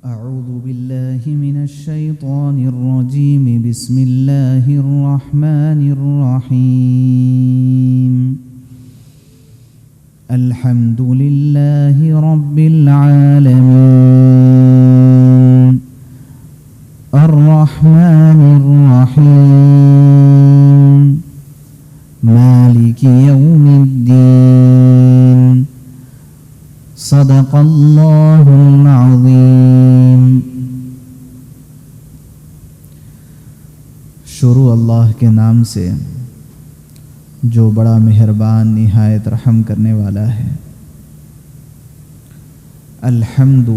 أعوذ بالله من الشيطان الرجيم بسم الله الرحمن الرحيم الحمد لله رب العالمين الرحمن الرحيم مالك يوم الدين صدق الله العظيم. شروع اللہ کے نام سے جو بڑا مہربان نہایت رحم کرنے والا ہے. الحمد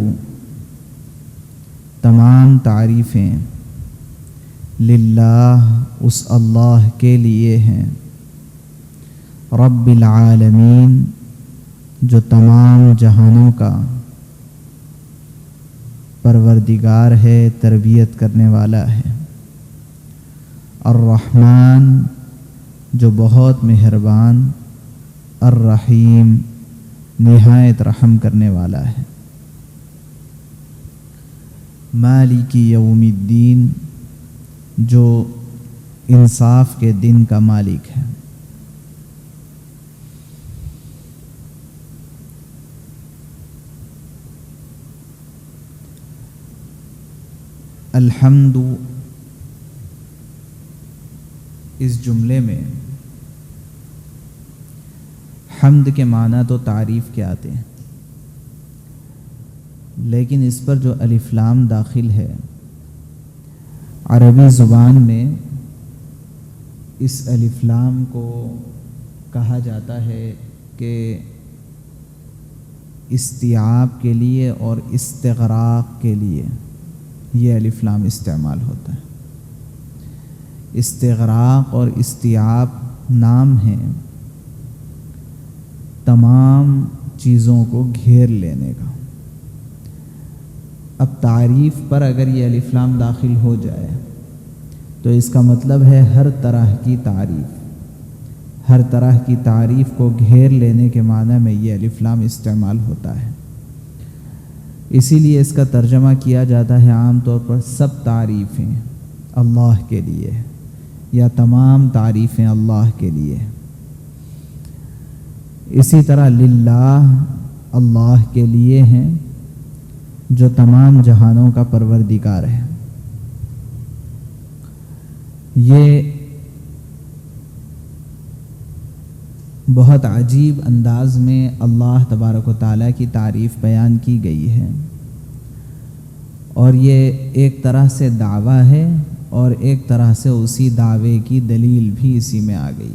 تمام تعریفیں للہ اس اللہ کے لیے ہیں. رب العالمین جو تمام جہانوں کا پروردگار ہے، تربیت کرنے والا ہے. الرحمن جو بہت مہربان، الرحیم نہایت رحم کرنے والا ہے. مالک یوم الدین جو انصاف کے دن کا مالک ہے. الحمد اس جملے میں حمد کے معنی تو تعریف کے آتے ہیں، لیکن اس پر جو الف لام داخل ہے، عربی زبان میں اس الف لام کو کہا جاتا ہے کہ استیعاب کے لیے اور استغراق کے لیے یہ الف لام استعمال ہوتا ہے. استغراق اور استیعاب نام ہیں تمام چیزوں کو گھیر لینے کا. اب تعریف پر اگر یہ الف لام داخل ہو جائے تو اس کا مطلب ہے ہر طرح کی تعریف، ہر طرح کی تعریف کو گھیر لینے کے معنی میں یہ الف لام استعمال ہوتا ہے. اسی لیے اس کا ترجمہ کیا جاتا ہے عام طور پر سب تعریفیں اللہ کے لیے یا تمام تعریفیں اللہ کے لیے. اسی طرح للہ اللہ کے لیے ہیں جو تمام جہانوں کا پروردگار ہے. یہ بہت عجیب انداز میں اللہ تبارک و تعالیٰ کی تعریف بیان کی گئی ہے، اور یہ ایک طرح سے دعویٰ ہے اور ایک طرح سے اسی دعوے کی دلیل بھی اسی میں آ گئی.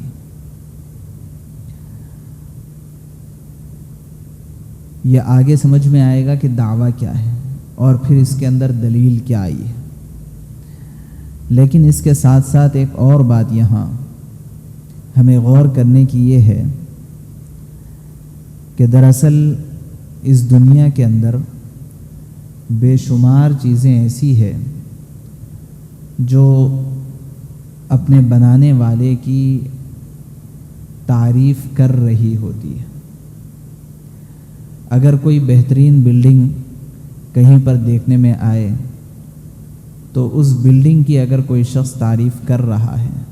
یہ آگے سمجھ میں آئے گا کہ دعویٰ کیا ہے اور پھر اس کے اندر دلیل کیا آئی ہے. لیکن اس کے ساتھ ساتھ ایک اور بات یہاں ہمیں غور کرنے کی یہ ہے کہ دراصل اس دنیا کے اندر بے شمار چیزیں ایسی ہیں جو اپنے بنانے والے کی تعریف کر رہی ہوتی ہے. اگر کوئی بہترین بلڈنگ کہیں پر دیکھنے میں آئے تو اس بلڈنگ کی اگر کوئی شخص تعریف کر رہا ہے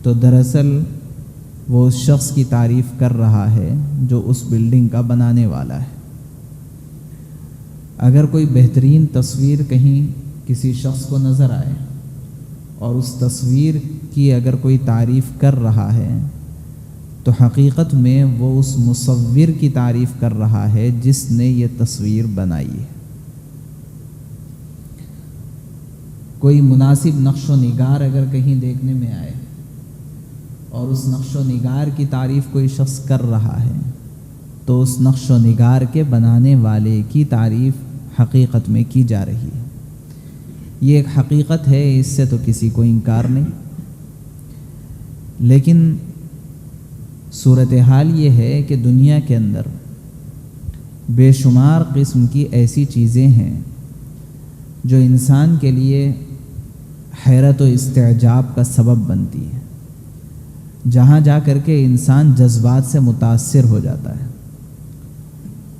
تو دراصل وہ اس شخص کی تعریف کر رہا ہے جو اس بلڈنگ کا بنانے والا ہے. اگر کوئی بہترین تصویر کہیں کسی شخص کو نظر آئے اور اس تصویر کی اگر کوئی تعریف کر رہا ہے تو حقیقت میں وہ اس مصور کی تعریف کر رہا ہے جس نے یہ تصویر بنائی ہے. کوئی مناسب نقش و نگار اگر کہیں دیکھنے میں آئے اور اس نقش و نگار کی تعریف کوئی شخص کر رہا ہے تو اس نقش و نگار کے بنانے والے کی تعریف حقیقت میں کی جا رہی ہے. یہ ایک حقیقت ہے، اس سے تو کسی کو انکار نہیں. لیکن صورتحال یہ ہے کہ دنیا کے اندر بے شمار قسم کی ایسی چیزیں ہیں جو انسان کے لیے حیرت و استعجاب کا سبب بنتی ہے، جہاں جا کر کے انسان جذبات سے متاثر ہو جاتا ہے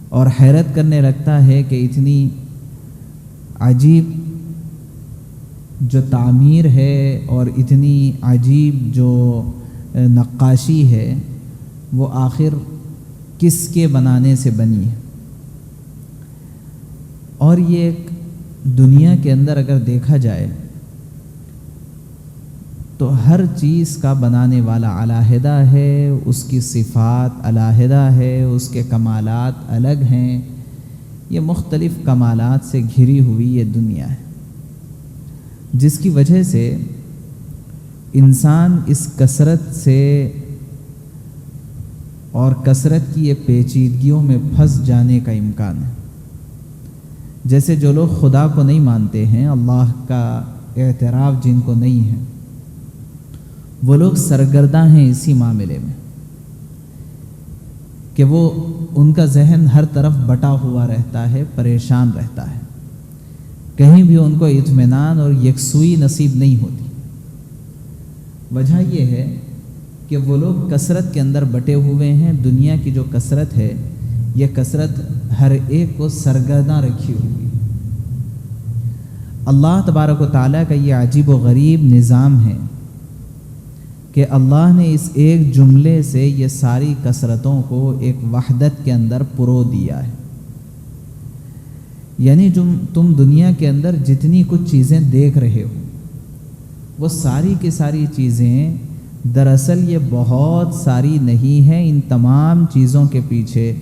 اور حیرت کرنے لگتا ہے کہ اتنی عجیب جو تعمیر ہے اور اتنی عجیب جو نقاشی ہے وہ آخر کس کے بنانے سے بنی ہے؟ اور یہ ایک دنیا کے اندر اگر دیکھا جائے تو ہر چیز کا بنانے والا علیحدہ ہے، اس کی صفات علیحدہ ہے، اس کے کمالات الگ ہیں۔ یہ مختلف کمالات سے گھری ہوئی یہ دنیا ہے، جس کی وجہ سے انسان اس کثرت سے اور کثرت کی یہ پیچیدگیوں میں پھنس جانے کا امکان ہے۔ جیسے جو لوگ خدا کو نہیں مانتے ہیں، اللہ کا اعتراف جن کو نہیں ہے، وہ لوگ سرگرداں ہیں اسی معاملے میں کہ وہ ان کا ذہن ہر طرف بٹا ہوا رہتا ہے، پریشان رہتا ہے، کہیں بھی ان کو اطمینان اور یکسوئی نصیب نہیں ہوتی۔ وجہ یہ ہے کہ وہ لوگ کثرت کے اندر بٹے ہوئے ہیں۔ دنیا کی جو کثرت ہے، یہ کثرت ہر ایک کو سرگرداں رکھی ہوئی۔ اللہ تبارک و تعالیٰ کا یہ عجیب و غریب نظام ہے کہ اللہ نے اس ایک جملے سے یہ ساری کثرتوں کو ایک وحدت کے اندر پرو دیا ہے۔ یعنی تم دنیا کے اندر جتنی کچھ چیزیں دیکھ رہے ہو، وہ ساری کی ساری چیزیں دراصل یہ بہت ساری نہیں ہیں۔ ان تمام چیزوں کے پیچھے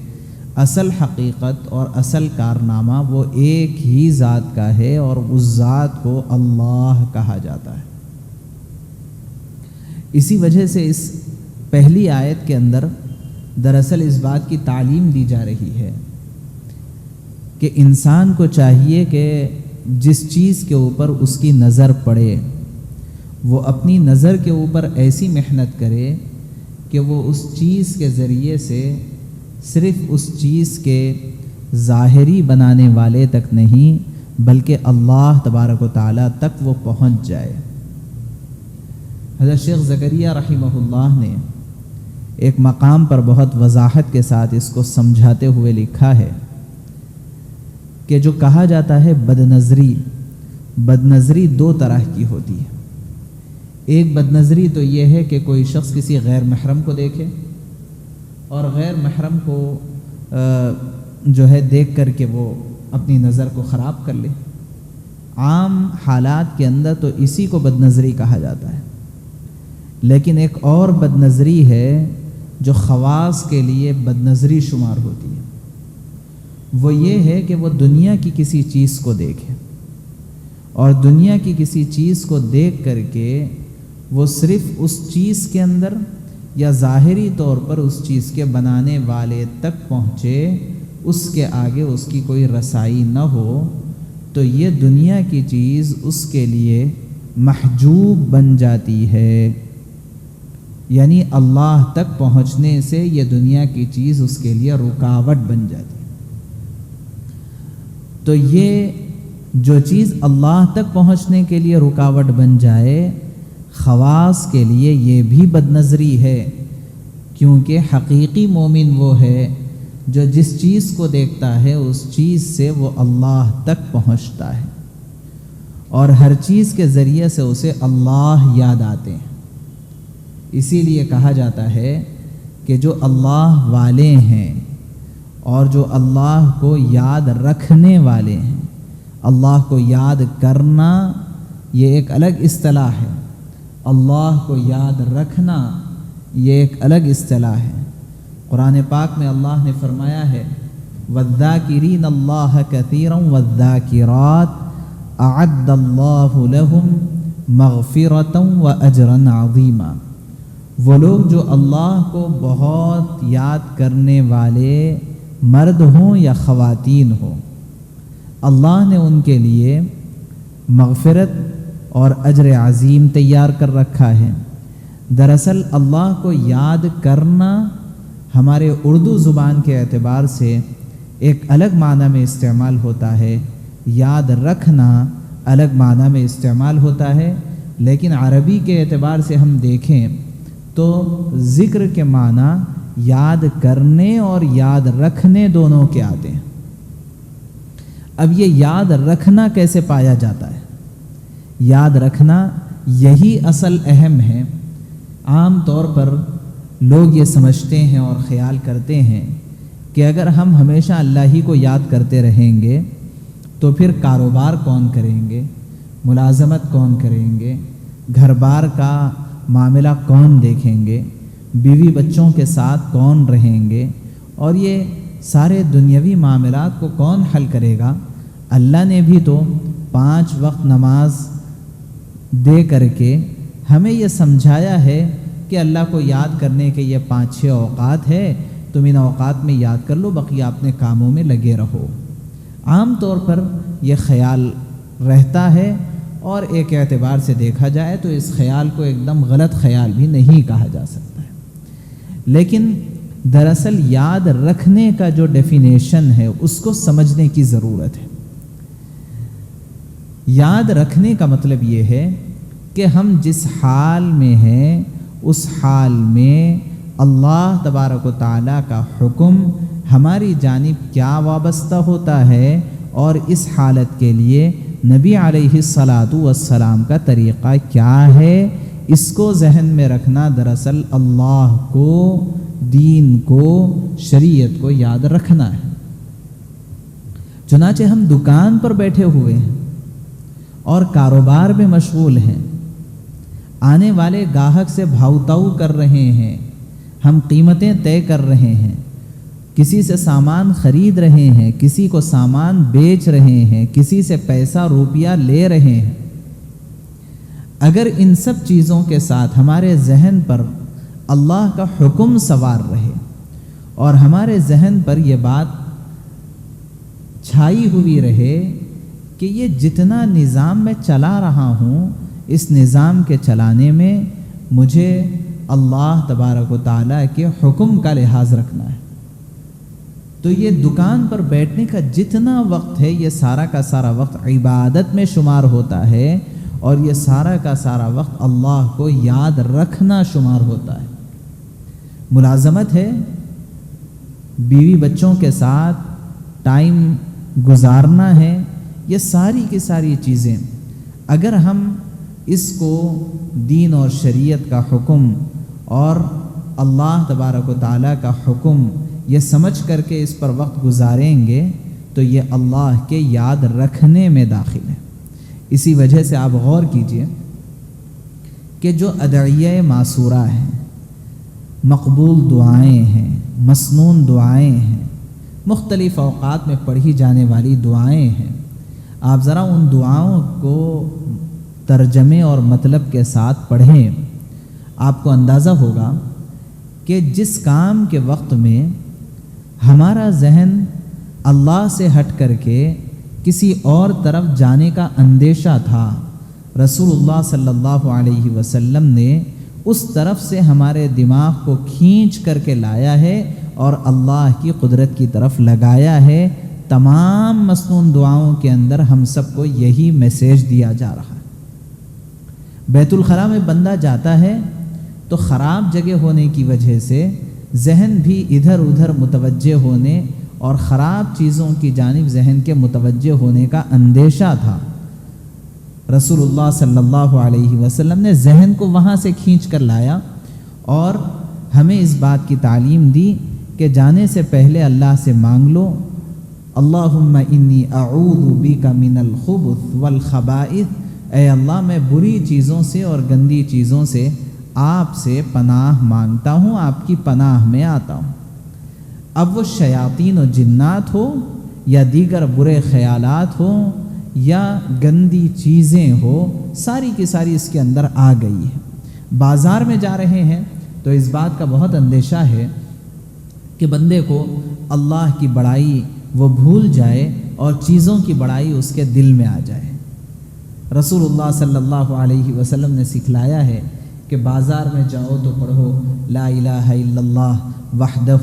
اصل حقیقت اور اصل کارنامہ وہ ایک ہی ذات کا ہے، اور اس ذات کو اللہ کہا جاتا ہے۔ اسی وجہ سے اس پہلی آیت کے اندر دراصل اس بات کی تعلیم دی جا رہی ہے کہ انسان کو چاہیے کہ جس چیز کے اوپر اس کی نظر پڑے، وہ اپنی نظر کے اوپر ایسی محنت کرے کہ وہ اس چیز کے ذریعے سے صرف اس چیز کے ظاہری بنانے والے تک نہیں بلکہ اللہ تبارک و تعالیٰ تک وہ پہنچ جائے۔ حضرت شیخ زکریہ رحمہ اللہ نے ایک مقام پر بہت وضاحت کے ساتھ اس کو سمجھاتے ہوئے لکھا ہے کہ جو کہا جاتا ہے بدنظری دو طرح کی ہوتی ہے۔ ایک بدنظری تو یہ ہے کہ کوئی شخص کسی غیر محرم کو دیکھے اور غیر محرم کو جو ہے دیکھ کر کے وہ اپنی نظر کو خراب کر لے۔ عام حالات کے اندر تو اسی کو بدنظری کہا جاتا ہے، لیکن ایک اور بدنظری ہے جو خواص کے لیے بدنظری شمار ہوتی ہے۔ وہ یہ ہے کہ وہ دنیا کی کسی چیز کو دیکھے اور دنیا کی کسی چیز کو دیکھ کر کے وہ صرف اس چیز کے اندر یا ظاہری طور پر اس چیز کے بنانے والے تک پہنچے، اس کے آگے اس کی کوئی رسائی نہ ہو، تو یہ دنیا کی چیز اس کے لیے محجوب بن جاتی ہے۔ یعنی اللہ تک پہنچنے سے یہ دنیا کی چیز اس کے لیے رکاوٹ بن جاتی ہے۔ تو یہ جو چیز اللہ تک پہنچنے کے لیے رکاوٹ بن جائے، خواص کے لیے یہ بھی بدنظری ہے، کیونکہ حقیقی مومن وہ ہے جو جس چیز کو دیکھتا ہے اس چیز سے وہ اللہ تک پہنچتا ہے، اور ہر چیز کے ذریعے سے اسے اللہ یاد آتے ہیں۔ اسی لیے کہا جاتا ہے کہ جو اللہ والے ہیں اور جو اللہ کو یاد رکھنے والے ہیں، اللہ کو یاد کرنا یہ ایک الگ اصطلاح ہے، اللہ کو یاد رکھنا یہ ایک الگ اصطلاح ہے۔ قرآن پاک میں اللہ نے فرمایا ہے وَالذَّاكِرِينَ اللَّهَ كَثِيرًا وَالذَّاكِرَاتِ أَعَدَّ اللَّهُ لَهُمْ مَغْفِرَةً وَأَجْرًا عَظِيمًا۔ وہ لوگ جو اللہ کو بہت یاد کرنے والے مرد ہوں یا خواتین ہوں، اللہ نے ان کے لیے مغفرت اور اجر عظیم تیار کر رکھا ہے۔ دراصل اللہ کو یاد کرنا ہمارے اردو زبان کے اعتبار سے ایک الگ معنی میں استعمال ہوتا ہے، یاد رکھنا الگ معنی میں استعمال ہوتا ہے، لیکن عربی کے اعتبار سے ہم دیکھیں تو ذکر کے معنی یاد کرنے اور یاد رکھنے دونوں کے آتے ہیں۔ اب یہ یاد رکھنا کیسے پایا جاتا ہے؟ یاد رکھنا یہی اصل اہم ہے۔ عام طور پر لوگ یہ سمجھتے ہیں اور خیال کرتے ہیں کہ اگر ہم ہمیشہ اللہ ہی کو یاد کرتے رہیں گے تو پھر کاروبار کون کریں گے، ملازمت کون کریں گے، گھر بار کا معاملہ کون دیکھیں گے، بیوی بچوں کے ساتھ کون رہیں گے، اور یہ سارے دنیاوی معاملات کو کون حل کرے گا؟ اللہ نے بھی تو 5 وقت نماز دے کر کے ہمیں یہ سمجھایا ہے کہ اللہ کو یاد کرنے کے یہ 5-6 اوقات ہے، تم ان اوقات میں یاد کر لو، بقیہ اپنے کاموں میں لگے رہو۔ عام طور پر یہ خیال رہتا ہے، اور ایک اعتبار سے دیکھا جائے تو اس خیال کو ایک دم غلط خیال بھی نہیں کہا جا سکتا ہے، لیکن دراصل یاد رکھنے کا جو ڈیفینیشن ہے اس کو سمجھنے کی ضرورت ہے۔ یاد رکھنے کا مطلب یہ ہے کہ ہم جس حال میں ہیں اس حال میں اللہ تبارک و تعالیٰ کا حکم ہماری جانب کیا وابستہ ہوتا ہے، اور اس حالت کے لیے نبی علیہ الصلاۃ والسلام کا طریقہ کیا ہے، اس کو ذہن میں رکھنا دراصل اللہ کو، دین کو، شریعت کو یاد رکھنا ہے۔ چنانچہ ہم دکان پر بیٹھے ہوئے ہیں اور کاروبار میں مشغول ہیں، آنے والے گاہک سے بھاؤ تاؤ کر رہے ہیں، ہم قیمتیں طے کر رہے ہیں، کسی سے سامان خرید رہے ہیں، کسی کو سامان بیچ رہے ہیں، کسی سے پیسہ روپیہ لے رہے ہیں۔ اگر ان سب چیزوں کے ساتھ ہمارے ذہن پر اللہ کا حکم سوار رہے اور ہمارے ذہن پر یہ بات چھائی ہوئی رہے کہ یہ جتنا نظام میں چلا رہا ہوں، اس نظام کے چلانے میں مجھے اللہ تبارک و تعالیٰ کے حکم کا لحاظ رکھنا ہے، تو یہ دکان پر بیٹھنے کا جتنا وقت ہے یہ سارا کا سارا وقت عبادت میں شمار ہوتا ہے، اور یہ سارا کا سارا وقت اللہ کو یاد رکھنا شمار ہوتا ہے۔ ملازمت ہے، بیوی بچوں کے ساتھ ٹائم گزارنا ہے، یہ ساری کی ساری چیزیں اگر ہم اس کو دین اور شریعت کا حکم اور اللہ تبارک و تعالیٰ کا حکم یہ سمجھ کر کے اس پر وقت گزاریں گے تو یہ اللہ کے یاد رکھنے میں داخل ہے۔ اسی وجہ سے آپ غور کیجئے کہ جو ادعیہ معصورہ ہیں، مقبول دعائیں ہیں، مسنون دعائیں ہیں، مختلف اوقات میں پڑھی جانے والی دعائیں ہیں، آپ ذرا ان دعاؤں کو ترجمے اور مطلب کے ساتھ پڑھیں، آپ کو اندازہ ہوگا کہ جس کام کے وقت میں ہمارا ذہن اللہ سے ہٹ کر کے کسی اور طرف جانے کا اندیشہ تھا، رسول اللہ صلی اللہ علیہ وسلم نے اس طرف سے ہمارے دماغ کو کھینچ کر کے لایا ہے اور اللہ کی قدرت کی طرف لگایا ہے۔ تمام مسنون دعاؤں کے اندر ہم سب کو یہی میسیج دیا جا رہا ہے۔ بیت الخلاء میں بندہ جاتا ہے تو خراب جگہ ہونے کی وجہ سے ذہن بھی ادھر ادھر متوجہ ہونے اور خراب چیزوں کی جانب ذہن کے متوجہ ہونے کا اندیشہ تھا۔ رسول اللہ صلی اللہ علیہ وسلم نے ذہن کو وہاں سے کھینچ کر لایا اور ہمیں اس بات کی تعلیم دی کہ جانے سے پہلے اللہ سے مانگ لو، اللہم انی اعوذ بک من الخبث والخبائث، اے اللہ میں بری چیزوں سے اور گندی چیزوں سے آپ سے پناہ مانگتا ہوں، آپ کی پناہ میں آتا ہوں۔ اب وہ شیاطین و جنات ہو یا دیگر برے خیالات ہوں یا گندی چیزیں ہو، ساری کی ساری اس کے اندر آ گئی ہے۔ بازار میں جا رہے ہیں تو اس بات کا بہت اندیشہ ہے کہ بندے کو اللہ کی بڑائی وہ بھول جائے اور چیزوں کی بڑائی اس کے دل میں آ جائے۔ رسول اللہ صلی اللہ علیہ وسلم نے سکھلایا ہے کہ بازار میں جاؤ تو پڑھو لا الہ الا اللہ وحدہ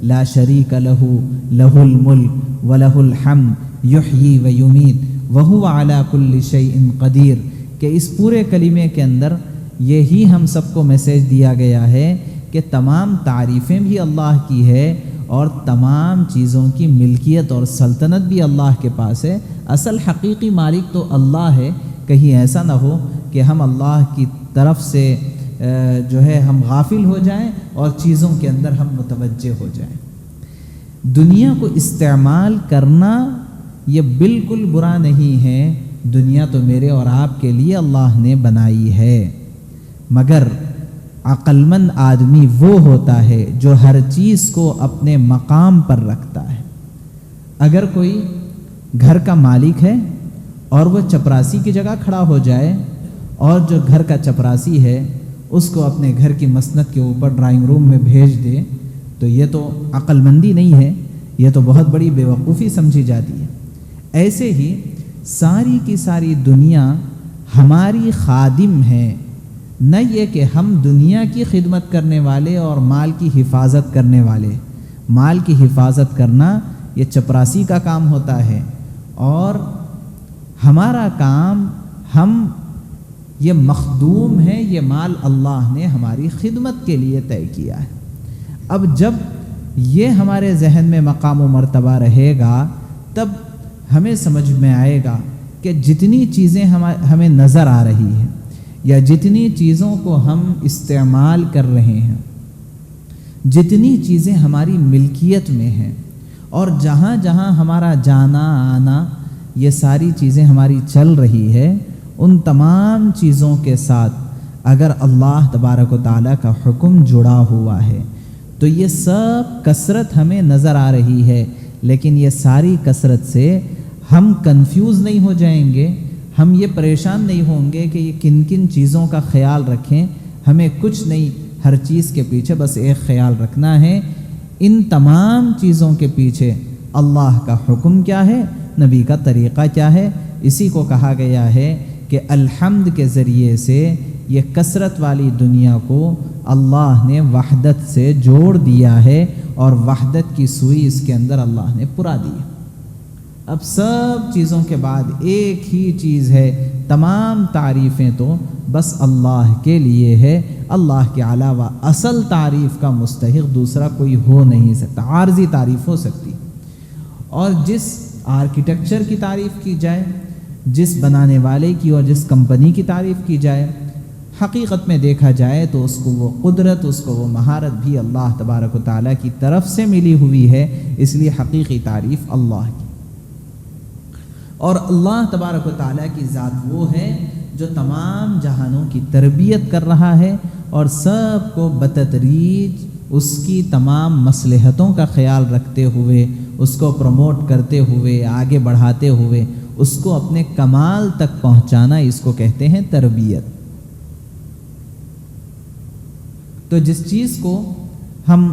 لا شریک لہ لہ الملک ولہ الحمد یحیی و یمیت وہو علی کل شیء قدیر، کہ اس پورے کلمے کے اندر یہی ہم سب کو میسیج دیا گیا ہے کہ تمام تعریفیں بھی اللہ کی ہے اور تمام چیزوں کی ملکیت اور سلطنت بھی اللہ کے پاس ہے۔ اصل حقیقی مالک تو اللہ ہے۔ کہیں ایسا نہ ہو کہ ہم اللہ کی طرف سے جو ہے ہم غافل ہو جائیں اور چیزوں کے اندر ہم متوجہ ہو جائیں۔ دنیا کو استعمال کرنا یہ بالکل برا نہیں ہے، دنیا تو میرے اور آپ کے لیے اللہ نے بنائی ہے، مگر عقل مند آدمی وہ ہوتا ہے جو ہر چیز کو اپنے مقام پر رکھتا ہے۔ اگر کوئی گھر کا مالک ہے اور وہ چپراسی کی جگہ کھڑا ہو جائے اور جو گھر کا چپراسی ہے اس کو اپنے گھر کی مسند کے اوپر ڈرائنگ روم میں بھیج دے تو یہ تو عقل مندی نہیں ہے، یہ تو بہت بڑی بیوقوفی سمجھی جاتی ہے۔ ایسے ہی ساری کی ساری دنیا ہماری خادم ہے، نہ یہ کہ ہم دنیا کی خدمت کرنے والے اور مال کی حفاظت کرنے والے۔ مال کی حفاظت کرنا یہ چپراسی کا کام ہوتا ہے، اور ہمارا کام، ہم یہ مخدوم ہے، یہ مال اللہ نے ہماری خدمت کے لیے طے کیا ہے۔ اب جب یہ ہمارے ذہن میں مقام و مرتبہ رہے گا تب ہمیں سمجھ میں آئے گا کہ جتنی چیزیں ہمیں نظر آ رہی ہیں یا جتنی چیزوں کو ہم استعمال کر رہے ہیں، جتنی چیزیں ہماری ملکیت میں ہیں اور جہاں جہاں ہمارا جانا آنا یہ ساری چیزیں ہماری چل رہی ہے، ان تمام چیزوں کے ساتھ اگر اللہ تبارک و تعالیٰ کا حکم جڑا ہوا ہے تو یہ سب کثرت ہمیں نظر آ رہی ہے، لیکن یہ ساری کثرت سے ہم کنفیوز نہیں ہو جائیں گے، ہم یہ پریشان نہیں ہوں گے کہ یہ کن کن چیزوں کا خیال رکھیں۔ ہمیں کچھ نہیں، ہر چیز کے پیچھے بس ایک خیال رکھنا ہے، ان تمام چیزوں کے پیچھے اللہ کا حکم کیا ہے، نبی کا طریقہ کیا ہے۔ اسی کو کہا گیا ہے کہ الحمد کے ذریعے سے یہ کثرت والی دنیا کو اللہ نے وحدت سے جوڑ دیا ہے، اور وحدت کی سوئی اس کے اندر اللہ نے پرا دی۔ اب سب چیزوں کے بعد ایک ہی چیز ہے، تمام تعریفیں تو بس اللہ کے لیے ہے، اللہ کے علاوہ اصل تعریف کا مستحق دوسرا کوئی ہو نہیں سکتا۔ عارضی تعریف ہو سکتی، اور جس آرکیٹیکچر کی تعریف کی جائے، جس بنانے والے کی اور جس کمپنی کی تعریف کی جائے، حقیقت میں دیکھا جائے تو اس کو وہ قدرت، اس کو وہ مہارت بھی اللہ تبارک و تعالیٰ کی طرف سے ملی ہوئی ہے، اس لیے حقیقی تعریف اللہ کی۔ اور اللہ تبارک و تعالیٰ کی ذات وہ ہے جو تمام جہانوں کی تربیت کر رہا ہے اور سب کو بتدریج اس کی تمام مصلحتوں کا خیال رکھتے ہوئے، اس کو پروموٹ کرتے ہوئے، آگے بڑھاتے ہوئے اس کو اپنے کمال تک پہنچانا، اس کو کہتے ہیں تربیت۔ تو جس چیز کو ہم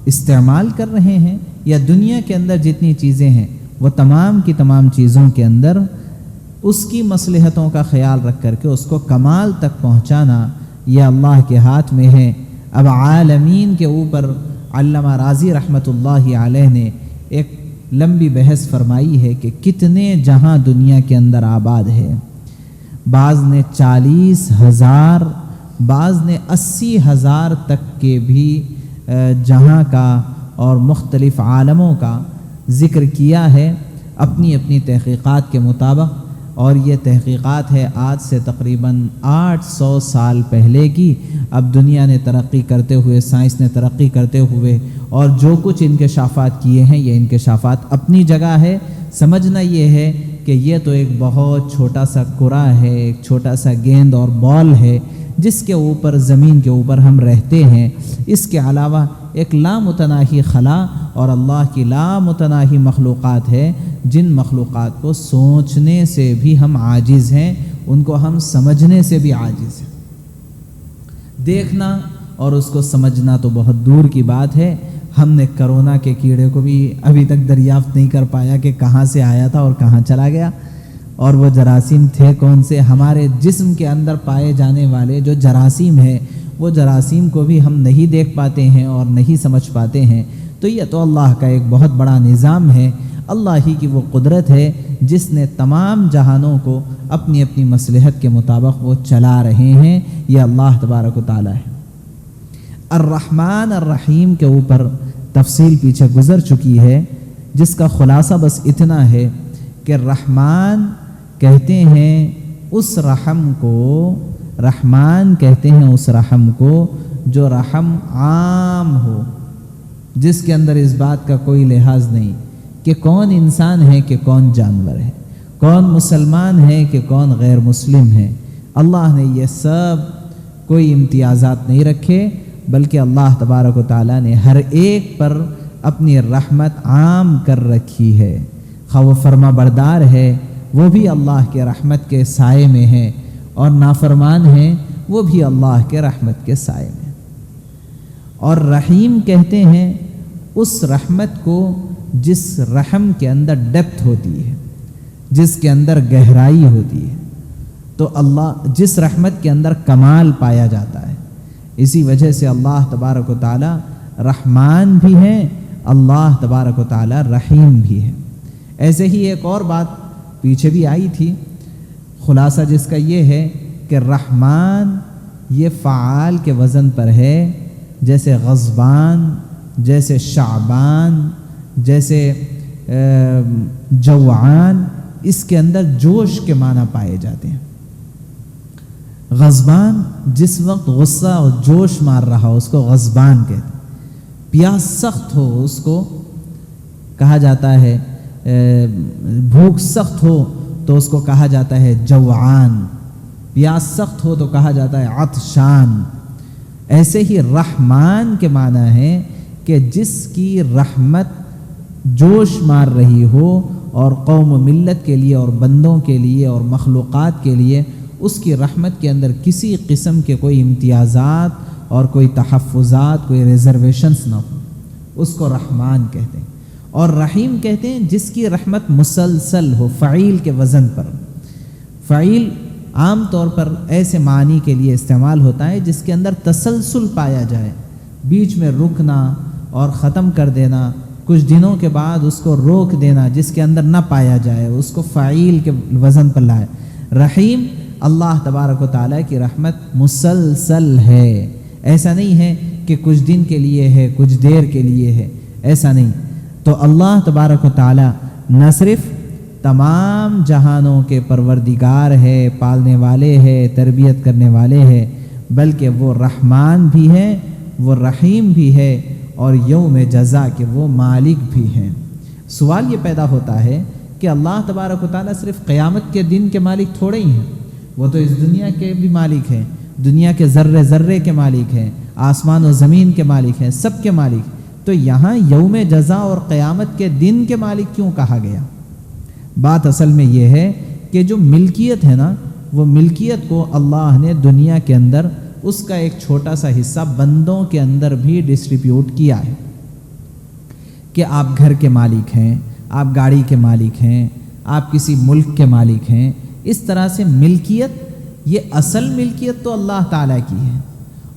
استعمال کر رہے ہیں یا دنیا کے اندر جتنی چیزیں ہیں وہ تمام کی تمام چیزوں کے اندر اس کی مصلحتوں کا خیال رکھ کر کے اس کو کمال تک پہنچانا یہ اللہ کے ہاتھ میں ہے۔ اب عالمین کے اوپر علامہ راضی رحمۃ اللہ علیہ نے ایک لمبی بحث فرمائی ہے کہ کتنے جہاں دنیا کے اندر آباد ہے، بعض نے 40,000، بعض نے 80,000 تک کے بھی جہاں کا اور مختلف عالموں کا ذکر کیا ہے اپنی اپنی تحقیقات کے مطابق، اور یہ تحقیقات ہے آج سے تقریباً 800 سال پہلے کی۔ اب دنیا نے ترقی کرتے ہوئے، سائنس نے ترقی کرتے ہوئے اور جو کچھ انکشافات کیے ہیں یہ انکشافات اپنی جگہ ہے، سمجھنا یہ ہے کہ یہ تو ایک بہت چھوٹا سا کرہ ہے، ایک چھوٹا سا گیند اور بال ہے جس کے اوپر، زمین کے اوپر ہم رہتے ہیں۔ اس کے علاوہ ایک لامتناہی خلا اور اللہ کی لامتناہی مخلوقات ہے جن مخلوقات کو سوچنے سے بھی ہم عاجز ہیں، ان کو ہم سمجھنے سے بھی عاجز ہیں۔ دیکھنا اور اس کو سمجھنا تو بہت دور کی بات ہے۔ ہم نے کرونا کے کیڑے کو بھی ابھی تک دریافت نہیں کر پایا کہ کہاں سے آیا تھا اور کہاں چلا گیا، اور وہ جراثیم تھے کون سے۔ ہمارے جسم کے اندر پائے جانے والے جو جراثیم ہیں وہ جراثیم کو بھی ہم نہیں دیکھ پاتے ہیں اور نہیں سمجھ پاتے ہیں۔ تو یہ تو اللہ کا ایک بہت بڑا نظام ہے، اللہ ہی کی وہ قدرت ہے جس نے تمام جہانوں کو اپنی اپنی مصلحت کے مطابق وہ چلا رہے ہیں۔ یہ اللہ تبارک و تعالیٰ ہے۔ الرحمن الرحیم کے اوپر تفصیل پیچھے گزر چکی ہے، جس کا خلاصہ بس اتنا ہے کہ رحمان کہتے ہیں اس رحم کو، رحمان کہتے ہیں اس رحم کو جو رحم عام ہو، جس کے اندر اس بات کا کوئی لحاظ نہیں کہ کون انسان ہے کہ کون جانور ہے، کون مسلمان ہے کہ کون غیر مسلم ہے۔ اللہ نے یہ سب کوئی امتیازات نہیں رکھے، بلکہ اللہ تبارک و تعالیٰ نے ہر ایک پر اپنی رحمت عام کر رکھی ہے۔ خواہ وہ فرما بردار ہے وہ بھی اللہ کے رحمت کے سائے میں ہے، اور نافرمان ہیں وہ بھی اللہ کے رحمت کے سائے میں۔ اور رحیم کہتے ہیں اس رحمت کو جس رحم کے اندر ڈیپتھ ہوتی ہے، جس کے اندر گہرائی ہوتی ہے، تو اللہ جس رحمت کے اندر کمال پایا جاتا ہے، اسی وجہ سے اللہ تبارک و تعالی رحمان بھی ہیں، اللہ تبارک و تعالی رحیم بھی ہے۔ ایسے ہی ایک اور بات پیچھے بھی آئی تھی، خلاصہ جس کا یہ ہے کہ رحمان یہ فعال کے وزن پر ہے، جیسے غضبان، جیسے شعبان، جیسے جوعان، اس کے اندر جوش کے معنی پائے جاتے ہیں۔ غضبان جس وقت غصہ اور جوش مار رہا ہو اس کو غضبان کہتے ہیں، پیاس سخت ہو اس کو کہا جاتا ہے، بھوک سخت ہو تو اس کو کہا جاتا ہے جوعان، پیاس سخت ہو تو کہا جاتا ہے عطشان۔ ایسے ہی رحمان کے معنی ہے کہ جس کی رحمت جوش مار رہی ہو اور قوم و ملت کے لیے اور بندوں کے لیے اور مخلوقات کے لیے اس کی رحمت کے اندر کسی قسم کے کوئی امتیازات اور کوئی تحفظات، کوئی ریزرویشنز نہ ہو، اس کو رحمان کہتے ہیں۔ اور رحیم کہتے ہیں جس کی رحمت مسلسل ہو، فعیل کے وزن پر۔ فعیل عام طور پر ایسے معنی کے لیے استعمال ہوتا ہے جس کے اندر تسلسل پایا جائے، بیچ میں رکنا اور ختم کر دینا، کچھ دنوں کے بعد اس کو روک دینا، جس کے اندر نہ پایا جائے، اس کو فعیل کے وزن پر لائے۔ رحیم اللہ تبارک و تعالیٰ کی رحمت مسلسل ہے، ایسا نہیں ہے کہ کچھ دن کے لیے ہے، کچھ دیر کے لیے ہے، ایسا نہیں۔ تو اللہ تبارک و تعالیٰ نہ صرف تمام جہانوں کے پروردگار ہے، پالنے والے ہے، تربیت کرنے والے ہے، بلکہ وہ رحمان بھی ہے، وہ رحیم بھی ہے، اور یوم جزا کے وہ مالک بھی ہیں۔ سوال یہ پیدا ہوتا ہے کہ اللہ تبارک و تعالیٰ صرف قیامت کے دن کے مالک تھوڑے ہی ہیں، وہ تو اس دنیا کے بھی مالک ہیں، دنیا کے ذرے ذرے کے مالک ہیں، آسمان و زمین کے مالک ہیں، سب کے مالک۔ تو یہاں یوم جزا اور قیامت کے دن کے مالک کیوں کہا گیا؟ بات اصل میں یہ ہے کہ جو ملکیت ہے نا، وہ ملکیت کو اللہ نے دنیا کے اندر اس کا ایک چھوٹا سا حصہ بندوں کے اندر بھی ڈسٹریبیوٹ کیا ہے، کہ آپ گھر کے مالک ہیں، آپ گاڑی کے مالک ہیں، آپ کسی ملک کے مالک ہیں۔ اس طرح سے ملکیت، یہ اصل ملکیت تو اللہ تعالیٰ کی ہے،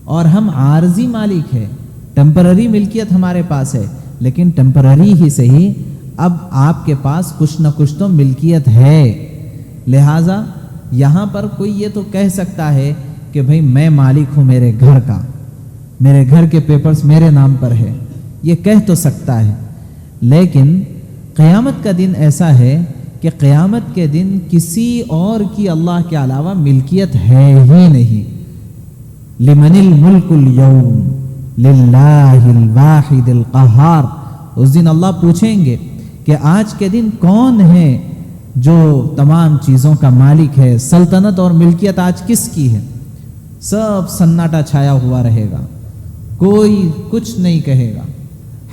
اور ہم عارضی مالک ہیں، ٹیمپرری ملکیت ہمارے پاس ہے، لیکن ٹیمپرری ہی صحیح، اب آپ کے پاس کچھ نہ کچھ تو ملکیت ہے۔ لہٰذا یہاں پر کوئی یہ تو کہہ سکتا ہے کہ بھئی میں مالک ہوں میرے گھر کا، میرے گھر کے پیپرز میرے نام پر ہے، یہ کہہ تو سکتا ہے، لیکن قیامت کا دن ایسا ہے کہ قیامت کے دن کسی اور کی اللہ کے علاوہ ملکیت ہے ہی نہیں۔ لمن الملک اليوم للہ الواحد القہار۔ اس دن اللہ پوچھیں گے کہ آج کے دن کون ہے جو تمام چیزوں کا مالک ہے، سلطنت اور ملکیت آج کس کی ہے؟ سب سناٹا چھایا ہوا رہے گا، کوئی کچھ نہیں کہے گا،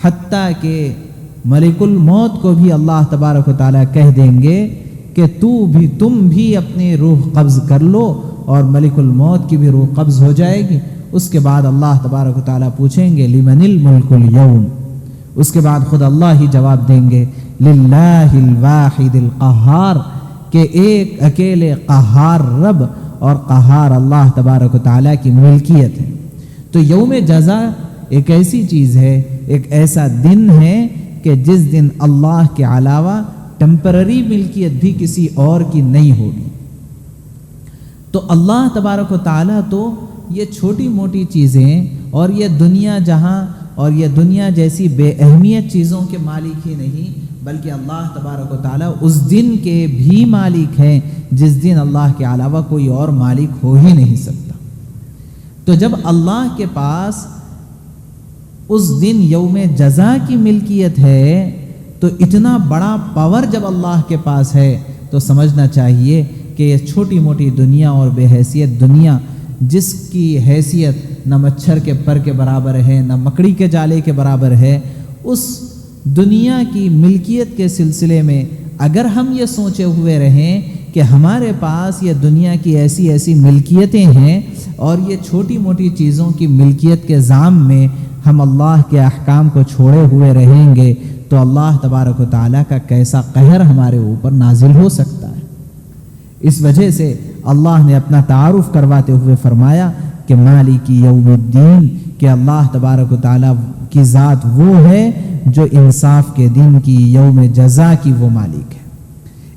حتیٰ کہ ملک الموت کو بھی اللہ تبارک و تعالیٰ کہہ دیں گے کہ تم بھی اپنی روح قبض کر لو، اور ملک الموت کی بھی روح قبض ہو جائے گی۔ اس کے بعد اللہ تبارک و تعالیٰ پوچھیں گے لمن الملک اليوم، اس کے بعد خود اللہ ہی جواب دیں گے للہ الواحد القہار، کہ ایک اکیلے قہار رب اور قہار اللہ تبارک و تعالیٰ کی ملکیت ہے۔ تو یوم جزا ایک ایسی چیز ہے، ایک ایسا دن ہے کہ جس دن اللہ کے علاوہ ٹیمپرری ملکیت بھی کسی اور کی نہیں ہوگی۔ تو اللہ تبارک و تعالیٰ تو یہ چھوٹی موٹی چیزیں اور یہ دنیا جہاں اور یہ دنیا جیسی بے اہمیت چیزوں کے مالک ہی نہیں بلکہ اللہ تبارک و تعالیٰ اس دن کے بھی مالک ہیں جس دن اللہ کے علاوہ کوئی اور مالک ہو ہی نہیں سکتا۔ تو جب اللہ کے پاس اس دن یوم جزا کی ملکیت ہے تو اتنا بڑا پاور جب اللہ کے پاس ہے تو سمجھنا چاہیے کہ یہ چھوٹی موٹی دنیا اور بے حیثیت دنیا جس کی حیثیت نہ مچھر کے پر کے برابر ہے نہ مکڑی کے جالے کے برابر ہے، اس دنیا کی ملکیت کے سلسلے میں اگر ہم یہ سوچے ہوئے رہیں کہ ہمارے پاس یہ دنیا کی ایسی ایسی ملکیتیں ہیں اور یہ چھوٹی موٹی چیزوں کی ملکیت کے ذام میں ہم اللہ کے احکام کو چھوڑے ہوئے رہیں گے تو اللہ تبارک و تعالیٰ کا کیسا قہر ہمارے اوپر نازل ہو سکتا ہے۔ اس وجہ سے اللہ نے اپنا تعارف کرواتے ہوئے فرمایا کہ مالک یوم الدین، کہ اللہ تبارک و تعالیٰ کی ذات وہ ہے جو انصاف کے دن کی یوم جزا کی وہ مالک ہے۔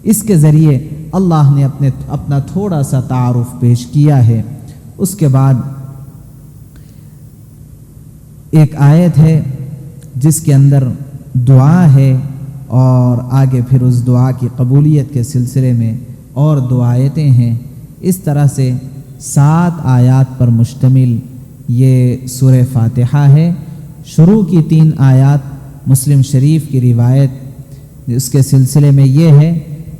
اس کے ذریعے اللہ نے اپنا تھوڑا سا تعارف پیش کیا ہے۔ اس کے بعد ایک آیت ہے جس کے اندر دعا ہے اور آگے پھر اس دعا کی قبولیت کے سلسلے میں اور دو آیتیں ہیں۔ اس طرح سے 7 آیات پر مشتمل یہ سورہ فاتحہ ہے۔ شروع کی 3 آیات مسلم شریف کی روایت اس کے سلسلے میں یہ ہے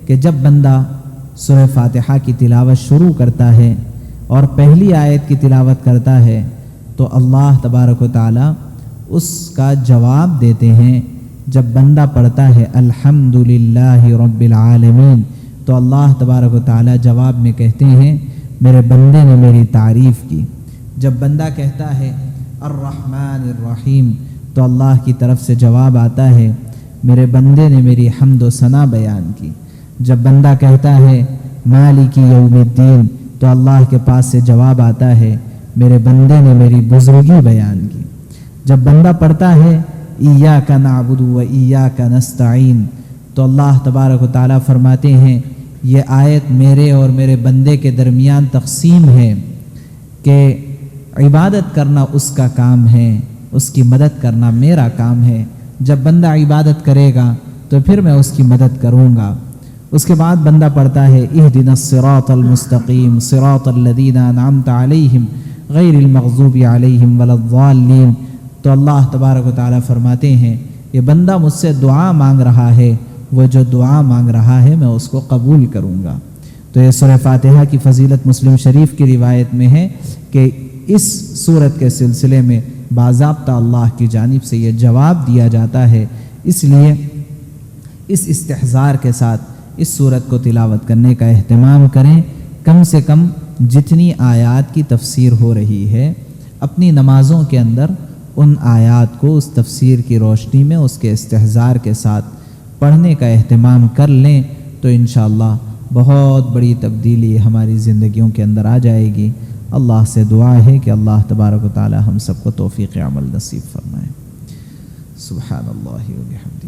کہ جب بندہ سورہ فاتحہ کی تلاوت شروع کرتا ہے اور پہلی آیت کی تلاوت کرتا ہے تو اللہ تبارک و تعالیٰ اس کا جواب دیتے ہیں۔ جب بندہ پڑھتا ہے الحمدللہ رب العالمین تو اللہ تبارک و تعالیٰ جواب میں کہتے ہیں میرے بندے نے میری تعریف کی۔ جب بندہ کہتا ہے الرحمن الرحیم تو اللہ کی طرف سے جواب آتا ہے میرے بندے نے میری حمد و ثنا بیان کی۔ جب بندہ کہتا ہے مالک یوم الدین تو اللہ کے پاس سے جواب آتا ہے میرے بندے نے میری بزرگی بیان کی۔ جب بندہ پڑھتا ہے ایاک نعبد و ایاک نستعین تو اللہ تبارک و تعالیٰ فرماتے ہیں یہ آیت میرے اور میرے بندے کے درمیان تقسیم ہے کہ عبادت کرنا اس کا کام ہے، اس کی مدد کرنا میرا کام ہے۔ جب بندہ عبادت کرے گا تو پھر میں اس کی مدد کروں گا۔ اس کے بعد بندہ پڑھتا ہے اہدنا الصراط المستقیم صراط الذین انعمت علیہم غیر المغضوب علیہم ولا الضالین تو اللہ تبارک و تعالیٰ فرماتے ہیں یہ بندہ مجھ سے دعا مانگ رہا ہے، وہ جو دعا مانگ رہا ہے میں اس کو قبول کروں گا۔ تو یہ سورہ فاتحہ کی فضیلت مسلم شریف کی روایت میں ہے کہ اس سورت کے سلسلے میں باضابطہ اللہ کی جانب سے یہ جواب دیا جاتا ہے۔ اس لیے اس استحضار کے ساتھ اس سورت کو تلاوت کرنے کا اہتمام کریں۔ کم سے کم جتنی آیات کی تفسیر ہو رہی ہے اپنی نمازوں کے اندر ان آیات کو اس تفسیر کی روشنی میں اس کے استحضار کے ساتھ پڑھنے کا اہتمام کر لیں تو انشاءاللہ بہت بڑی تبدیلی ہماری زندگیوں کے اندر آ جائے گی۔ اللہ سے دعا ہے کہ اللہ تبارک و تعالی ہم سب کو توفیق عمل نصیب فرمائے۔ سبحان اللہ و بحمدہ۔